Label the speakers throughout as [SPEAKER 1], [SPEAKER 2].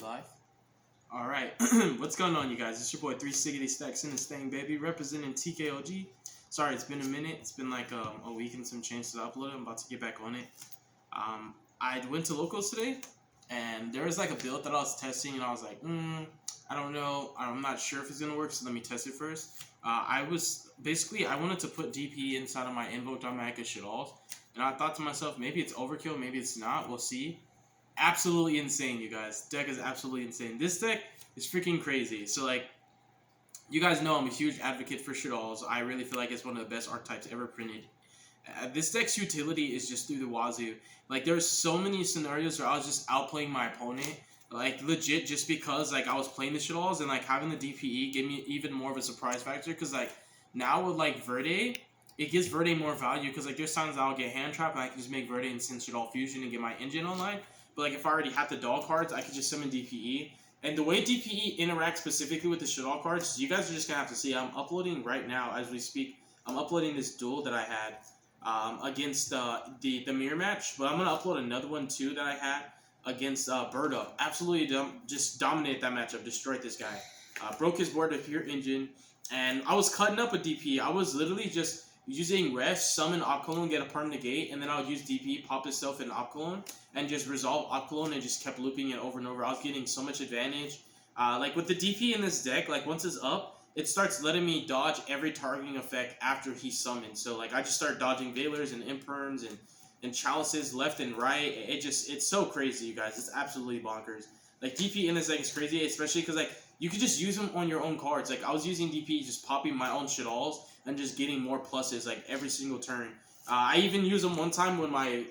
[SPEAKER 1] live. Alright, what's going on, you guys? It's your boy 360 Stacks in this thing, baby, representing TKOG. Sorry, it's been a minute. It's been like a week and some change to upload it. I'm about to get back on it. I went to locals today, and there was like a build that I was testing, and I was like, I don't know. I'm not sure if it's going to work, so let me test it first. I wanted to put DPE inside of my INVOKED DOGMATIKA SHADDOLL, and I thought to myself, maybe it's overkill, maybe it's not. We'll see. Absolutely insane, you guys. Deck is absolutely insane. This deck is freaking crazy. So, like, you guys know I'm a huge advocate for Shaddolls. I really feel like it's one of the best archetypes ever printed. This deck's utility is just through the wazoo. Like, there's so many scenarios where I was just outplaying my opponent. Like, legit, just because, like, I was playing the Shaddolls and, like, having the DPE gave me even more of a surprise factor. Because, like, now with, like, Verde, it gives Verde more value. Because, like, there's times I'll get hand trapped and I can just make Verde and send Shaddol Fusion and get my engine online. But, like, if I already have the doll cards, I could just summon DPE. And the way DPE interacts specifically with the Shaddol cards, you guys are just going to have to see. I'm uploading right now as we speak. I'm uploading this duel that I had against the mirror match. But I'm going to upload another one, too, that I had against Berta. Absolutely just dominated that matchup. Destroyed this guy. Broke his board with pure engine. And I was cutting up a DPE. I was literally just using Ref, summon Opcolon, get a perm negate, and then I would use DP, pop itself in Opcolon, and just resolve Opcolon and just kept looping it over and over. I was getting so much advantage. Like with the DP in this deck, like once it's up, it starts letting me dodge every targeting effect after he's summoned. So like I just start dodging Veilers and Imperms and Chalices left and right. It's so crazy, you guys. It's absolutely bonkers. Like DP in this deck is crazy, especially because like you could just use them on your own cards. Like I was using DP, just popping my own Shaddolls and just getting more pluses like every single turn. I even used them one time when my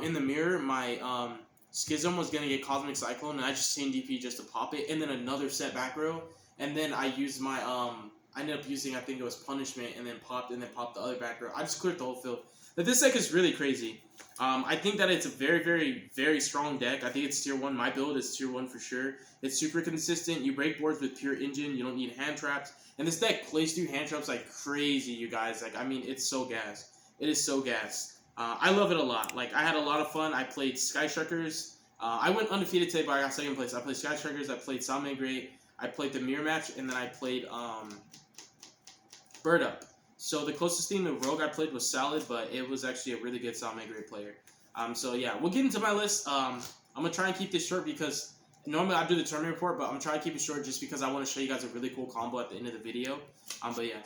[SPEAKER 1] in the mirror my Schism was gonna get Cosmic Cyclone, and I just seen DP just to pop it, and then another set back row, and then I used my I ended up using, I think it was Punishment, and then popped the other back row. I just cleared the whole field. But this deck is really crazy. I think that it's a very, very, very strong deck. I think it's tier 1. My build is tier 1 for sure. It's super consistent. You break boards with pure engine. You don't need hand traps. And this deck plays through hand traps like crazy, you guys. Like, I mean, it's so gas. It is so gas. I love it a lot. Like, I had a lot of fun. I played Sky Strikers. I went undefeated today, but I got second place. I played Sky Strikers. I played Salme Great. I played the Mirror Match. And then I played Bird Up. So the closest thing to Rogue I played was Salad, but it was actually a really good Salme Great player. So yeah, we'll get into my list. I'm going to try and keep this short because normally I do the tournament report, but I'm going to try to keep it short just because I want to show you guys a really cool combo at the end of the video. But yeah,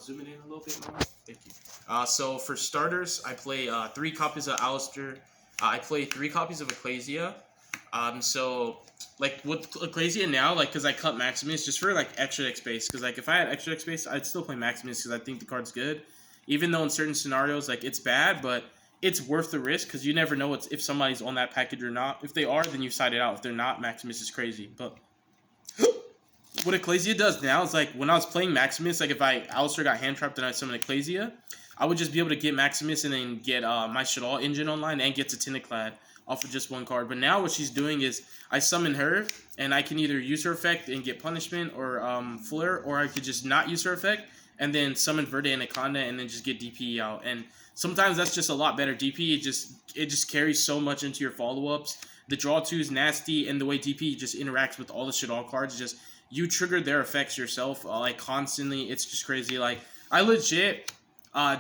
[SPEAKER 1] zoom it in a little bit more. Thank you. So for starters, I play 3 copies of Alistair. I play 3 copies of Ecclesia. So like with Ecclesia now, like because I cut Maximus just for like extra deck space. Because like if I had extra deck space, I'd still play Maximus because I think the card's good. Even though in certain scenarios like it's bad, but it's worth the risk because you never know if somebody's on that package or not. If they are, then you side it out. If they're not, Maximus is crazy. But what Ecclesia does now is like when I was playing Maximus, like if Alistair got hand trapped and I summoned Ecclesia, I would just be able to get Maximus and then get my Shaddol engine online and get to Tentaclad off of just one card. But now what she's doing is I summon her and I can either use her effect and get Punishment or Flare, or I could just not use her effect and then summon Verde and Anaconda and then just get DPE out. And sometimes that's just a lot better. DPE it just carries so much into your follow-ups. The draw 2 is nasty, and the way DPE just interacts with all the Shaddol cards, just you trigger their effects yourself like constantly. It's just crazy. Like I legit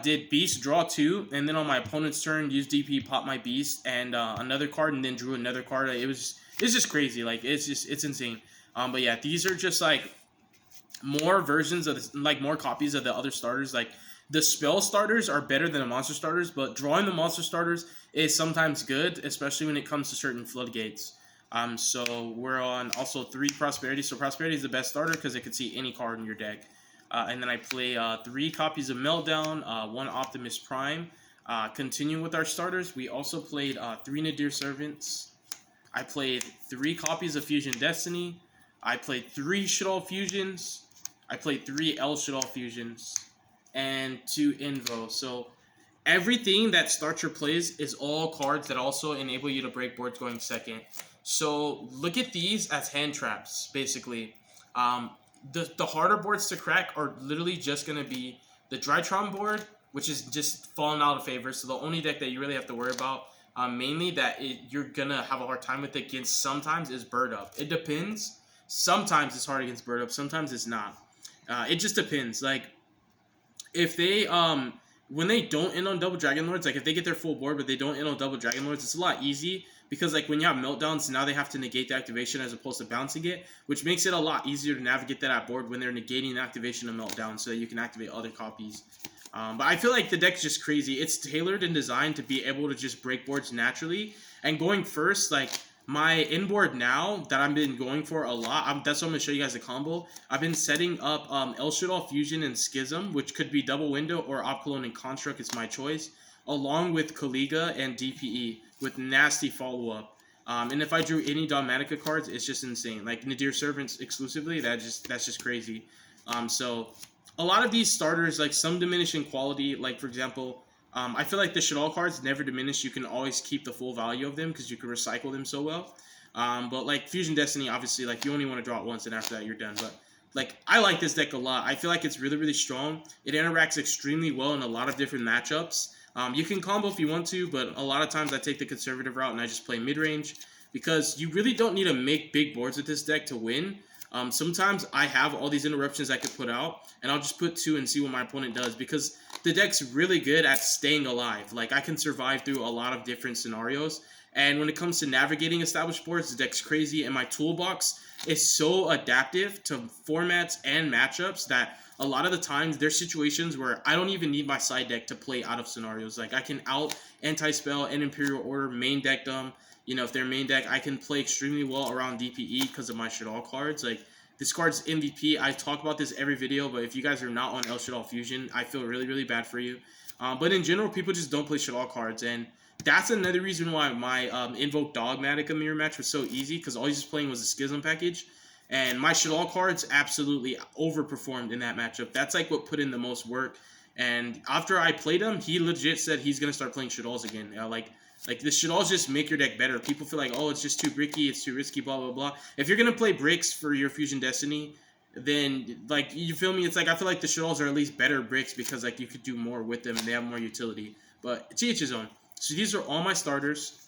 [SPEAKER 1] did Beast draw 2, and then on my opponent's turn used DP, pop my Beast and another card, and then drew another card. It's just crazy. Like it's insane. But yeah, these are just like more versions of this, like more copies of the other starters. Like the spell starters are better than the monster starters, but drawing the monster starters is sometimes good, especially when it comes to certain floodgates. So we're on also 3 Prosperity. So Prosperity is the best starter because it can see any card in your deck. And then I play 3 copies of Meltdown, 1 Optimus Prime. Continuing with our starters, we also played 3 Nadir Servants. I played 3 copies of Fusion Destiny. I played 3 Shaddol Fusions. I played 3 L Shaddol Fusions. And 2 Invo. So everything that starts your plays is all cards that also enable you to break boards going second. So look at these as hand traps, basically. The harder boards to crack are literally just going to be the Drytron board, which is just falling out of favor. So the only deck that you really have to worry about mainly that you're gonna have a hard time with against sometimes is Bird Up. It depends. Sometimes it's hard against Bird Up, sometimes it's not. It just depends. Like if they when they don't end on double Dragon Lords, like if they get their full board but they don't end on double Dragon Lords, it's a lot easy because like when you have meltdowns, now they have to negate the activation as opposed to bouncing it, which makes it a lot easier to navigate that at board when they're negating the activation of meltdown so that you can activate other copies. But I feel like the deck's just crazy. It's tailored and designed to be able to just break boards naturally. And going first, like my inboard now that I've been going for a lot, that's what I'm going to show you guys the combo. I've been setting up SHADDOLL, Fusion, and Schism, which could be Double Window or Opcalone and Construct. It's my choice. Along with Kaliga and DPE with nasty follow-up. And if I drew any Dogmatika cards, it's just insane. Like Nadir Servants exclusively, that's just crazy. So a lot of these starters, like some diminish in quality. Like for example, I feel like the SHADDOLL cards never diminish. You can always keep the full value of them because you can recycle them so well. But like Fusion Destiny, obviously, like you only want to draw it once and after that you're done. But like I like this deck a lot. I feel like it's really, really strong. It interacts extremely well in a lot of different matchups. You can combo if you want to, but a lot of times I take the conservative route and I just play mid-range because you really don't need to make big boards with this deck to win. Sometimes I have all these interruptions I could put out, and I'll just put 2 and see what my opponent does because the deck's really good at staying alive. Like, I can survive through a lot of different scenarios, and when it comes to navigating established boards, the deck's crazy, and my toolbox is so adaptive to formats and matchups that a lot of the times there's situations where I don't even need my side deck to play out of scenarios. Like, I can out Anti-Spell and Imperial Order, main deck them. You know, if they're main deck, I can play extremely well around DPE because of my SHADDOLL cards. Like, this card's MVP. I talk about this every video, but if you guys are not on SHADDOLL Fusion, I feel really, really bad for you. But in general, people just don't play SHADDOLL cards, and that's another reason why my Invoked Dogmatika mirror match was so easy, because all he's just playing was a Schism package, and my SHADDOLL cards absolutely overperformed in that matchup. That's like what put in the most work, and after I played him, he legit said he's going to start playing SHADDOLLs again. Like, this should all just make your deck better. People feel like, oh, it's just too bricky, it's too risky, blah, blah, blah. If you're going to play bricks for your Fusion Destiny, then, like, you feel me? It's like, I feel like the Shadolls are at least better bricks because, like, you could do more with them and they have more utility. But to each his own. So these are all my starters.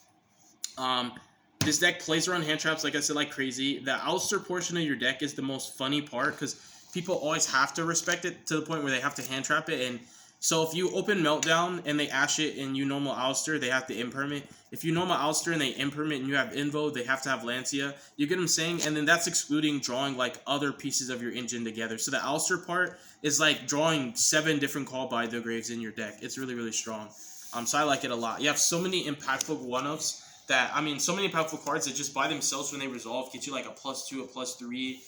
[SPEAKER 1] This deck plays around hand traps, like I said, like crazy. The Ouster portion of your deck is the most funny part because people always have to respect it to the point where they have to hand trap it. And so if you open Meltdown and they Ash it and you normal Ouster, they have to impermit. If you normal Ouster and they impermit and you have Invo, they have to have Lancia. You get what I'm saying? And then that's excluding drawing like other pieces of your engine together. So the Ouster part is like drawing 7 different Call by the Graves in your deck. It's really, really strong. So I like it a lot. You have so many impactful one-ups that, I mean, so many impactful cards that just by themselves when they resolve get you like a +2, a +3.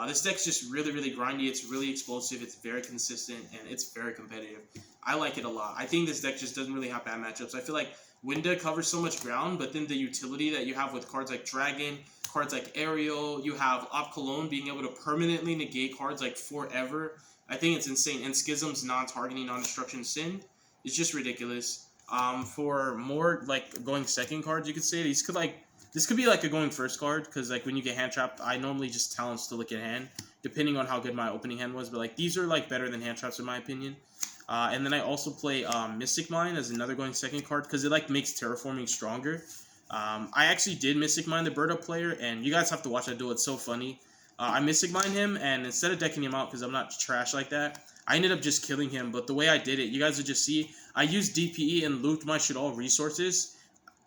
[SPEAKER 1] This deck's just really, really grindy. It's really explosive. It's very consistent, and it's very competitive. I like it a lot. I think this deck just doesn't really have bad matchups. I feel like Winda covers so much ground, but then the utility that you have with cards like Dragon, cards like Ariel, you have Opcalone being able to permanently negate cards like forever. I think it's insane. And Schism's non-targeting, non-destruction Sin is just ridiculous. For more like going second cards, you could say these could like. This could be like a going first card, because like when you get hand trapped, I normally just talents to look at hand, depending on how good my opening hand was. But like these are like better than hand traps in my opinion. And then I also play Mystic Mine as another going second card, because it like makes terraforming stronger. I actually did Mystic Mine the Bird Up player, and you guys have to watch that duel. It's so funny. I Mystic Mine him, and instead of decking him out, because I'm not trash like that, I ended up just killing him. But the way I did it, you guys would just see, I used DPE and looped my SHADDOLL resources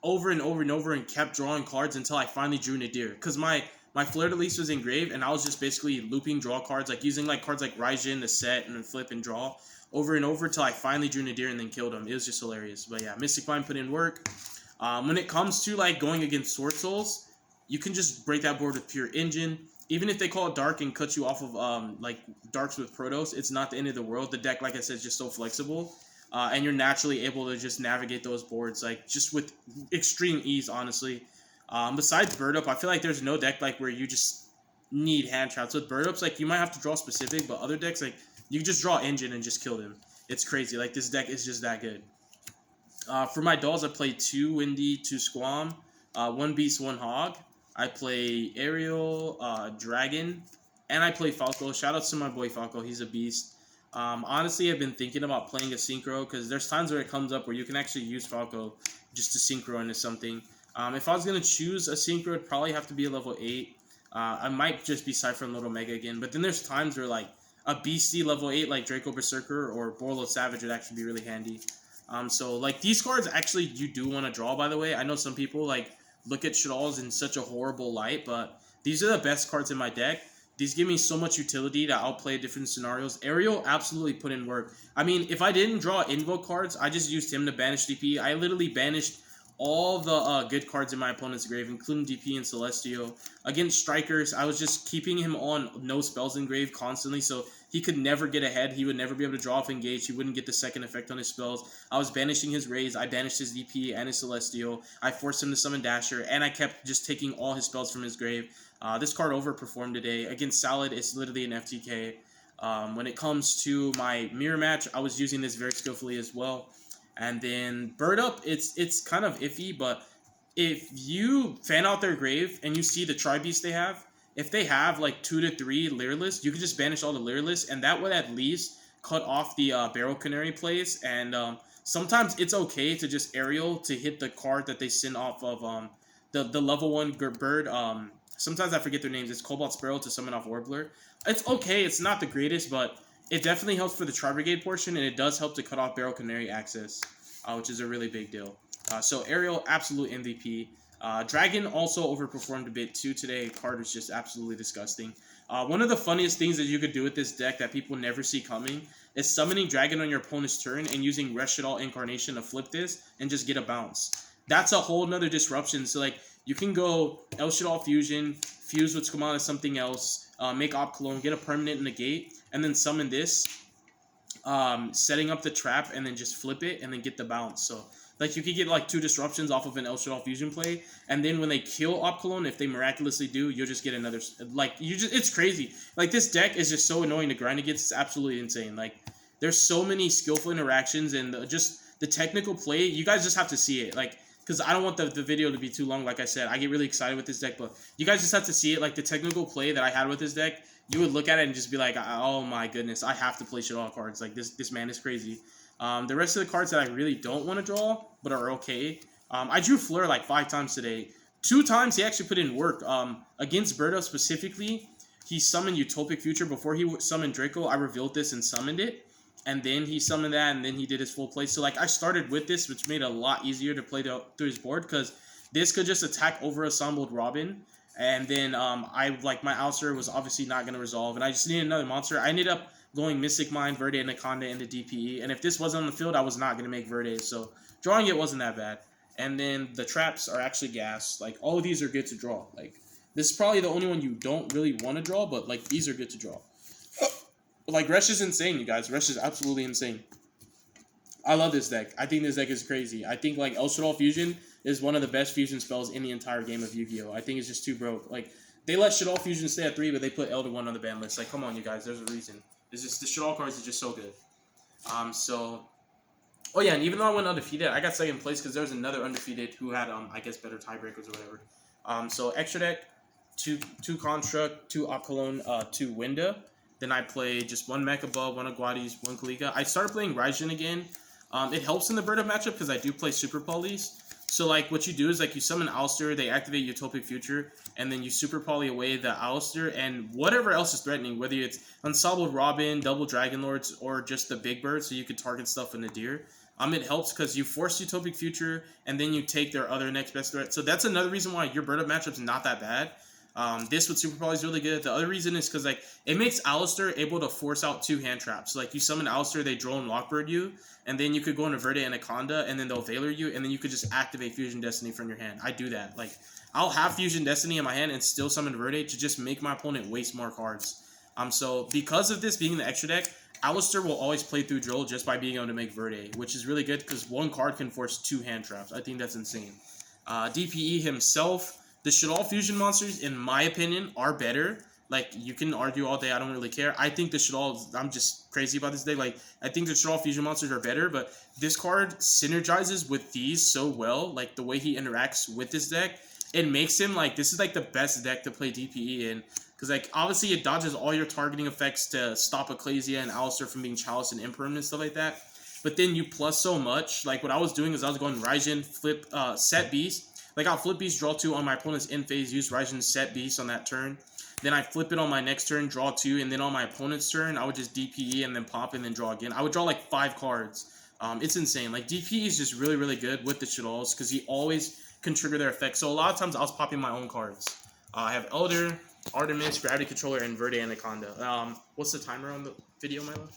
[SPEAKER 1] over and over and over and kept drawing cards until I finally drew Nadir. Because my Fleur-de-Lis was engraved, and I was just basically looping draw cards, like using like cards like Raijin to set and then flip and draw over and over till I finally drew Nadir and then killed him. It was just hilarious. But yeah, Mystic Mine put in work. When it comes to like going against Sword Souls, you can just break that board with pure engine. Even if they call it dark and cut you off of like darks with Protos, it's not the end of the world. The deck, like I said, is just so flexible. And you're naturally able to just navigate those boards like just with extreme ease, honestly. Besides Bird Up, I feel like there's no deck like where you just need hand traps. With Bird Ups, like you might have to draw specific, but other decks like you can just draw engine and just kill them. It's crazy. Like this deck is just that good. For my dolls, I play 2 Windy, 2 Squam, 1 Beast, 1 Hog. I play Ariel, Dragon, and I play Falco. Shout out to my boy Falco. He's a beast. Honestly, I've been thinking about playing a synchro because there's times where it comes up where you can actually use Falco just to synchro into something. If I was going to choose a synchro, it'd probably have to be a level 8. I might just be Cypher and Little Mega again, but then there's times where like a beastie level 8 like Draco Berserker or Borlo Savage would actually be really handy. So like these cards actually you do want to draw, by the way. I know some people like look at Shaddolls in such a horrible light, but these are the best cards in my deck. These give me so much utility to outplay different scenarios. Ariel absolutely put in work. I mean, if I didn't draw Invoke cards, I just used him to banish DPE. I literally banished all the good cards in my opponent's grave, including DPE and Celestial. Against Strikers, I was just keeping him on no spells in grave constantly, so he could never get ahead. He would never be able to draw off engage. He wouldn't get the second effect on his spells. I was banishing his Rays. I banished his DPE and his Celestial. I forced him to summon Dasher, and I kept just taking all his spells from his grave. This card overperformed today. Against Salad, it's literally an FTK. When it comes to my mirror match, I was using this very skillfully as well. And then Bird Up, it's kind of iffy, but if you fan out their grave and you see the Tri-Beast they have, if they have like 2 to 3 Lyrilists, you can just banish all the Lyrilists, and that would at least cut off the Barrel Canary plays. And sometimes it's okay to just Aerial to hit the card that they send off of the level 1 bird. Sometimes I forget their names. It's Cobalt Sparrow to summon off Warbler. It's okay. It's not the greatest, but it definitely helps for the Tri-Brigade portion, and it does help to cut off Barrel Canary access, which is a really big deal. So Ariel, absolute MVP. Dragon also overperformed a bit too today. Card was just absolutely disgusting. One of the funniest things that you could do with this deck that people never see coming is summoning Dragon on your opponent's turn and using Reshadal Incarnation to flip this and just get a bounce. That's a whole nother disruption. So like you can go El Shaddol Fusion, fuse what's come out as something else, make Op Cologne, get a permanent negate, and then summon this, setting up the trap, and then just flip it and then get the bounce. So like you could get like 2 disruptions off of an El Shaddol Fusion play, and then when they kill Op Cologne, if they miraculously do, you'll just get another. Like it's crazy. Like this deck is just so annoying to grind against. It's absolutely insane. Like there's so many skillful interactions and just the technical play. You guys just have to see it. Like because I don't want the video to be too long. Like I said, I get really excited with this deck, but you guys just have to see it. Like the technical play that I had with this deck, you would look at it and just be like, oh my goodness, I have to play Shaddol cards. Like this man is crazy. The rest of the cards that I really don't want to draw, but are okay. I drew Fleur like 5 times today. 2 times he actually put in work. Against Birdo specifically, he summoned Utopic Future. Before he summoned Draco, I revealed this and summoned it. And then he summoned that, and then he did his full play. So like I started with this, which made it a lot easier to play through his board, because this could just attack over assembled Robin. And then my Ouster was obviously not going to resolve, and I just needed another monster. I ended up going Mystic Mind, Verde, Anaconda into DPE. And if this wasn't on the field, I was not going to make Verde. So drawing it wasn't that bad. And then the traps are actually gas. Like all of these are good to draw. Like this is probably the only one you don't really want to draw, but like these are good to draw. Like Resh is insane, you guys. Resh is absolutely insane. I love this deck. I think this deck is crazy. I think like El Shaddol Fusion is one of the best fusion spells in the entire game of Yu-Gi-Oh! I think it's just too broke. Like they let Shaddol Fusion stay at 3, but they put Elder 1 on the ban list. Like come on, you guys. There's a reason. It's just the Shaddol cards are just so good. Oh yeah, and even though I went undefeated, I got second place because there was another undefeated who had I guess better tiebreakers or whatever. So extra deck, two Construct, 2 Op Cologne, 2 Winda. Then I play just 1 Mech Above, 1 Aguadis, 1 Kalika. I started playing Raijin again. It helps in the Bird Up matchup because I do play Super Polys. So like what you do is like you summon Ouster, they activate Utopic Future, and then you Super Poly away the Ouster and whatever else is threatening, whether it's Unsabbled Robin, Double Dragon Lords, or just the Big Bird, so you could target stuff in the Deer. It helps because you force Utopic Future, and then you take their other next best threat. So that's another reason why your Bird Up matchup's not that bad. This with Super Poly is really good. The other reason is because like it makes Alistair able to force out 2 hand traps. Like you summon Alistair, they drone Lockbird you, and then you could go into Verde Anaconda, and then they'll Veiler you, and then you could just activate Fusion Destiny from your hand. I do that. Like I'll have Fusion Destiny in my hand and still summon Verde to just make my opponent waste more cards. So because of this being the extra deck, Alistair will always play through Drill just by being able to make Verde, which is really good because 1 card can force 2 hand traps. I think that's insane. DPE himself. The Shaddol Fusion monsters, in my opinion, are better. Like, you can argue all day, I don't really care. I think the Shaddol, I'm just crazy about this deck. Like, I think the Shaddol Fusion monsters are better, but this card synergizes with these so well. Like, the way he interacts with this deck, it makes him like, this is like the best deck to play DPE in. Because like obviously it dodges all your targeting effects to stop Ecclesia and Alistair from being Chalice and Impermanent and stuff like that. But then you plus so much. Like what I was doing is I was going Raijin, flip, set Beast. Like I'll flip Beast, draw 2 on my opponent's end phase, use Raijin, set Beast on that turn. Then I flip it on my next turn, draw 2, and then on my opponent's turn, I would just DPE and then pop and then draw again. I would draw like 5 cards. It's insane. Like DPE is just really, really good with the Shaddolls because you always can trigger their effects. So a lot of times I was popping my own cards. I have Elder, Artemis, Gravity Controller, and Verde Anaconda. What's the timer on the video, Milo?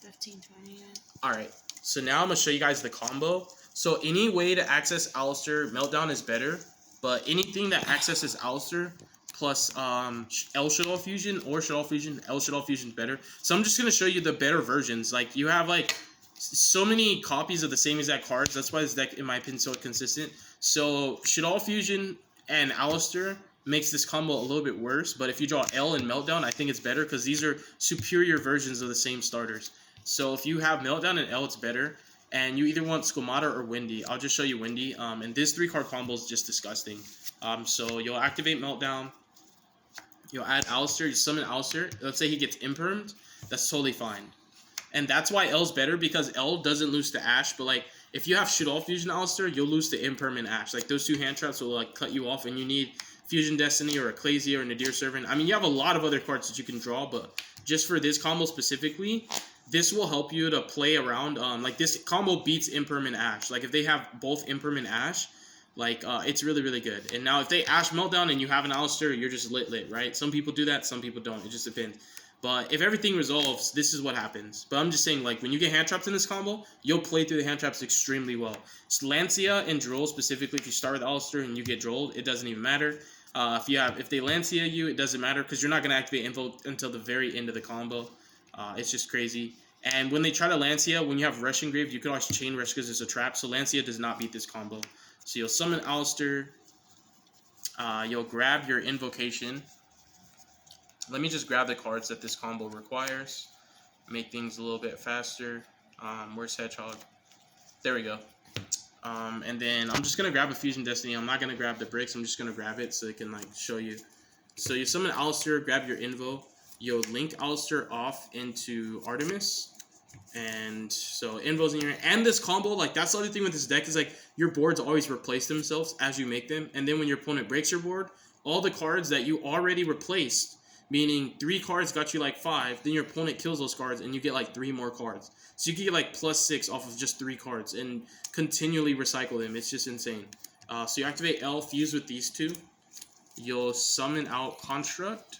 [SPEAKER 2] 15:20.
[SPEAKER 1] Alright, so now I'm going to show you guys the combo. So any way to access Alistair, Meltdown is better. But anything that accesses Alistair plus L Shaddol Fusion or Shaddol Fusion, L Shaddol Fusion is better. So I'm just going to show you the better versions. Like you have like so many copies of the same exact cards. That's why this deck, in my opinion, is so consistent. So Shaddol Fusion and Alistair makes this combo a little bit worse, but if you draw L and Meltdown, I think it's better because these are superior versions of the same starters. So if you have Meltdown and L, it's better, and you either want Squamata or Windy. I'll just show you Windy, and this 3-card combo is just disgusting. So you'll activate Meltdown, you'll add Alistair, you summon Alistair, let's say he gets Impermed, that's totally fine. And that's why L's better, because L doesn't lose to Ash, but like, if you have Shaddol Fusion Alistair, you'll lose to Impermanent Ash. Like, those 2 hand traps will like cut you off, and you need Fusion Destiny or Ecclesia or Nadir Servant. I mean, you have a lot of other cards that you can draw, but just for this combo specifically, this will help you to play around. Like, this combo beats Impermanent Ash. Like, if they have both Impermanent Ash, like, it's really, really good. And now, if they Ash Meltdown and you have an Alistair, you're just lit, right? Some people do that, some people don't. It just depends. But if everything resolves, this is what happens. But I'm just saying, like, when you get hand traps in this combo, you'll play through the hand traps extremely well. So Lancia and Droll, specifically, if you start with Alistair and you get Drolled, it doesn't even matter. If they Lancia you, it doesn't matter because you're not going to activate Invoke until the very end of the combo. It's just crazy. And when they try to Lancia, when you have Rush engraved, you can always Chain Rush because it's a trap. So Lancia does not beat this combo. So you'll summon Alistair. You'll grab your Invocation. Let me just grab the cards that this combo requires. Make things a little bit faster. Where's Hedgehog? There we go. And then I'm just going to grab a Fusion Destiny. I'm not going to grab the bricks. I'm just going to grab it so it can like show you. So you summon Alistair, grab your Invo. You'll link Alistair off into Artemis. And so Invo's in your hand. And this combo, like that's the other thing with this deck is like your boards always replace themselves as you make them. And then when your opponent breaks your board, all the cards that you already replaced, meaning 3 cards got you like 5, then your opponent kills those cards and you get like 3 more cards. So you can get like +6 off of just 3 cards and continually recycle them. It's just insane. So you activate L, fuse with these 2. You'll summon out Construct.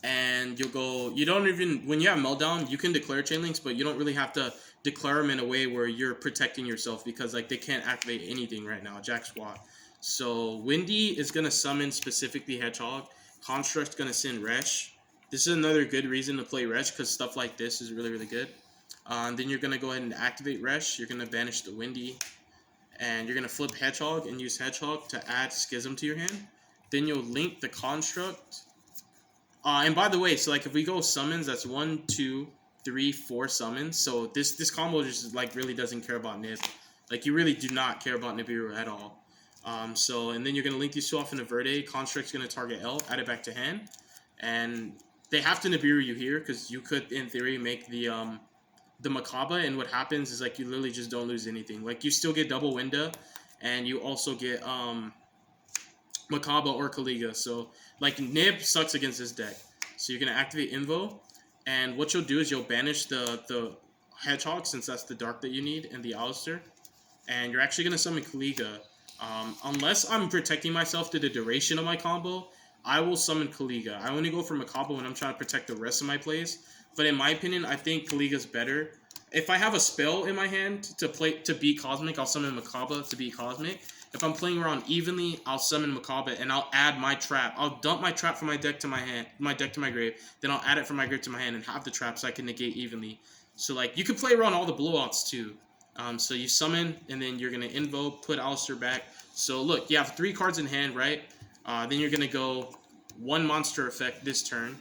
[SPEAKER 1] And you'll go, you don't even, when you have Meltdown, you can declare Chain Links, but you don't really have to declare them in a way where you're protecting yourself because like they can't activate anything right now, Jack Squat. So Windy is going to summon specifically Hedgehog. Construct's going to send Resh. This is another good reason to play Resh because stuff like this is really, really good. And then you're going to go ahead and activate Resh. You're going to banish the Windy. And you're going to flip Hedgehog and use Hedgehog to add Schism to your hand. Then you'll link the Construct. And by the way, so like if we go summons, that's 1, 2, 3, 4 summons. So this combo just like really doesn't care about Nib. Like you really do not care about Nibiru at all. And then you're going to link these 2 off into Verde. Construct's going to target L, add it back to hand. And they have to Nibiru you here because you could, in theory, make the Makaba. And what happens is, like, you literally just don't lose anything. Like, you still get double Winda, and you also get Makaba or Kaliga. So, like, Nib sucks against this deck. So you're going to activate Invo. And what you'll do is you'll banish the Hedgehog, since that's the Dark that you need, and the Alistair. And you're actually going to summon Kaliga. Unless I'm protecting myself to the duration of my combo, I will summon Kaliga. I only go for Makaba when I'm trying to protect the rest of my plays. But in my opinion, I think Kaliga's better. If I have a spell in my hand to beat Cosmic, I'll summon Makaba to beat Cosmic. If I'm playing around evenly, I'll summon Makaba and I'll add my trap. I'll dump my trap from my deck to my hand, my deck to my grave. Then I'll add it from my grave to my hand and have the trap so I can negate evenly. So like you can play around all the blowouts too. So you summon, and then you're going to invoke, put Alistair back. So look, you have 3 cards in hand, right? Then you're going to go 1 monster effect this turn.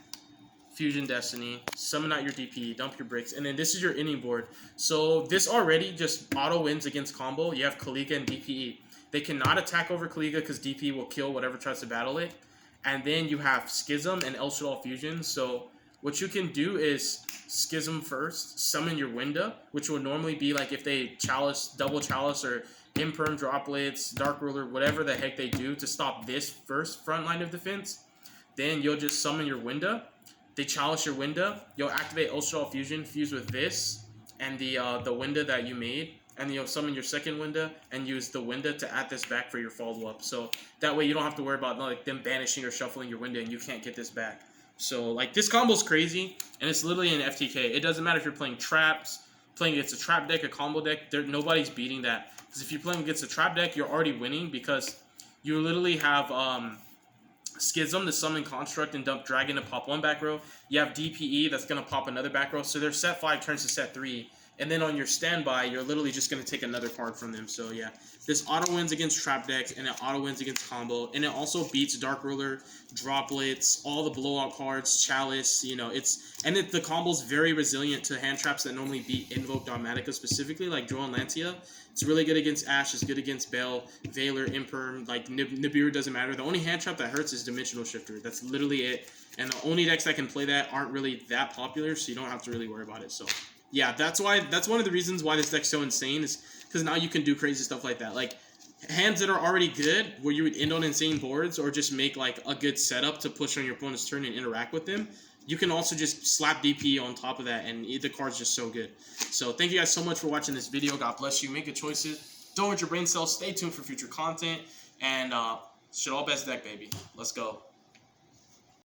[SPEAKER 1] Fusion Destiny, summon out your DPE, dump your bricks, and then this is your inning board. So this already just auto wins against combo. You have Kaliga and DPE. They cannot attack over Kaliga because DP will kill whatever tries to battle it. And then you have Schism and SHADDOll Fusion. So what you can do is Schism first, summon your Winda, which will normally be like if they Chalice, double Chalice, or Imperm Droplets, Dark Ruler, whatever the heck they do to stop this first front line of defense. Then you'll just summon your Winda. They Chalice your Winda. You'll activate SHADDOll Fusion, fuse with this and the Winda that you made. And then you'll summon your second Winda and use the Winda to add this back for your follow-up. So that way you don't have to worry about like them banishing or shuffling your Winda and you can't get this back. So like this combo's crazy and it's literally an FTK. It doesn't matter if you're playing traps, playing against a trap deck, a combo deck, nobody's beating that. Because if you're playing against a trap deck, you're already winning because you literally have Schism to summon Construct and dump Dragon to pop one back row. You have DPE that's going to pop another back row. So their set 5 turns to set 3. And then on your standby, you're literally just going to take another card from them. So yeah, this auto wins against trap deck, and it auto wins against combo. And it also beats Dark Ruler, Droplets, all the blowout cards, Chalice, you know, the combo's very resilient to hand traps that normally beat Invoke Dogmatika specifically, like Drow and Lancia. It's really good against Ashe, it's good against Bell, Veiler, Imperm, like Nibiru doesn't matter. The only hand trap that hurts is Dimensional Shifter. That's literally it. And the only decks that can play that aren't really that popular, so you don't have to really worry about it. So yeah, that's one of the reasons why this deck's so insane is because now you can do crazy stuff like that. Like hands that are already good, where you would end on insane boards or just make like a good setup to push on your opponent's turn and interact with them. You can also just slap DP on top of that, and the card's just so good. So thank you guys so much for watching this video. God bless you. Make good choices. Don't hurt your brain cells. Stay tuned for future content. And SHADDOll best deck, baby. Let's go.